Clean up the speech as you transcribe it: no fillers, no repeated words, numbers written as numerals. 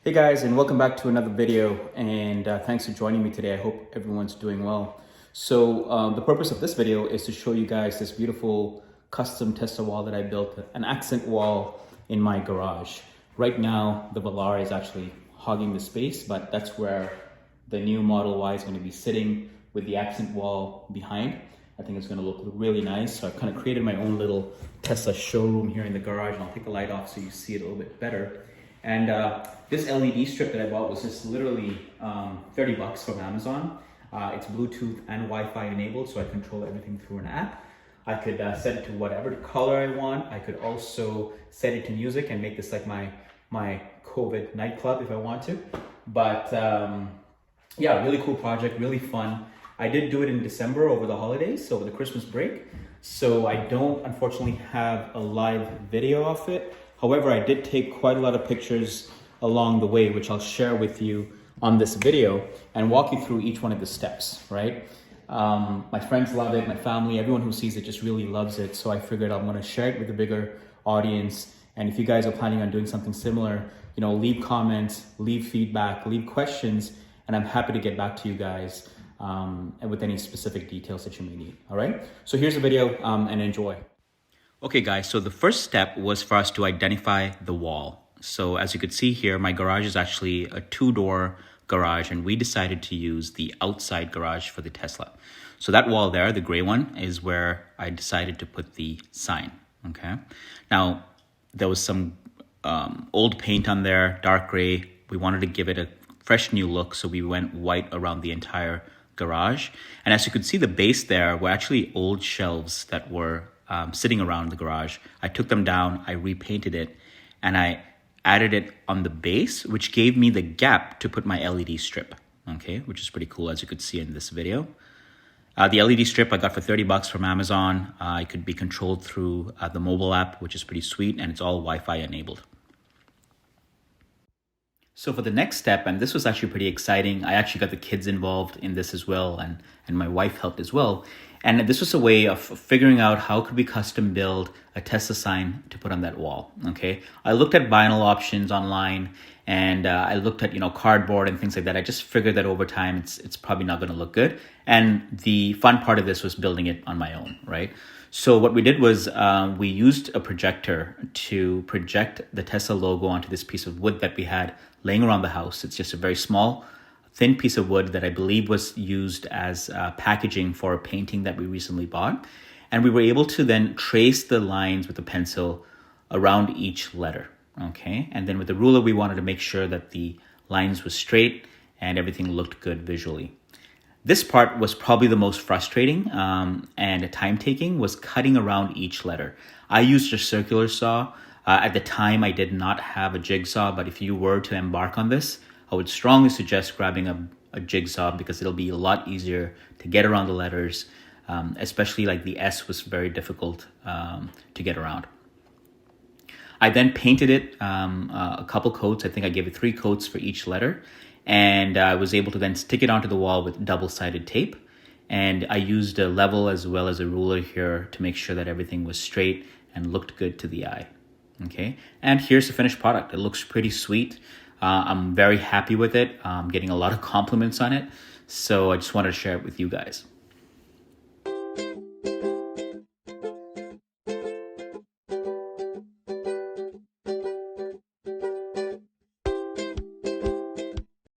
Hey guys, and welcome back to another video, and thanks for joining me today. I hope everyone's doing well. So the purpose of this video is to show you guys this beautiful custom Tesla wall that I built, an accent wall in my garage. Right now, the Velar is actually hogging the space, but that's where the new Model Y is going to be sitting with the accent wall behind. I think it's going to look really nice. So I've kind of created my own little Tesla showroom here in the garage, and I'll take the light off so you see it a little bit better. And this LED strip that I bought was just literally 30 bucks from Amazon. It's Bluetooth and Wi-Fi enabled, so I control everything through an app. I could set it to whatever color I want. I could also set it to music and make this like my COVID nightclub if I want to. But yeah, really cool project, really fun. I did do it in December over the holidays, so over the Christmas break. So I don't unfortunately have a live video of it. However, I did take quite a lot of pictures along the way, which I'll share with you on this video and walk you through each one of the steps, right? My friends love it, my family, everyone who sees it just really loves it. So I figured I'm gonna share it with a bigger audience. And if you guys are planning on doing something similar, leave comments, leave feedback, leave questions, and I'm happy to get back to you guys and with any specific details that you may need, all right? So here's the video and enjoy. Okay guys, so the first step was for us to identify the wall. So as you could see here, my garage is actually a 2-door garage, and we decided to use the outside garage for the Tesla. So that wall there, the gray one, is where I decided to put the sign, okay? Now, there was some old paint on there, dark gray. We wanted to give it a fresh new look, so we went white around the entire garage. And as you could see, the base there were actually old shelves that were sitting around the garage. I took them down, I repainted it, and I added it on the base, which gave me the gap to put my LED strip, okay, which is pretty cool, as you could see in this video. The LED strip I got for 30 bucks from Amazon. It could be controlled through the mobile app, which is pretty sweet, and it's all Wi-Fi enabled. So for the next step, and this was actually pretty exciting, I actually got the kids involved in this as well, and my wife helped as well. And this was a way of figuring out how could we custom build a Tesla sign to put on that wall, okay? I looked at vinyl options online, and I looked at, cardboard and things like that. I just figured that over time, it's probably not gonna look good. And the fun part of this was building it on my own, right? So what we did was we used a projector to project the Tesla logo onto this piece of wood that we had laying around the house. It's just a very small, thin piece of wood that I believe was used as packaging for a painting that we recently bought. And we were able to then trace the lines with a pencil around each letter, okay? And then with the ruler, we wanted to make sure that the lines were straight and everything looked good visually. This part was probably the most frustrating and time-taking, was cutting around each letter. I used a circular saw. At the time, I did not have a jigsaw, but if you were to embark on this, I would strongly suggest grabbing a jigsaw, because it'll be a lot easier to get around the letters, especially like the S was very difficult to get around. I then painted it a couple coats. I think I gave it 3 coats for each letter. And I was able to then stick it onto the wall with double-sided tape. And I used a level as well as a ruler here to make sure that everything was straight and looked good to the eye. Okay, and here's the finished product. It looks pretty sweet. I'm very happy with it. I'm getting a lot of compliments on it. So I just wanted to share it with you guys.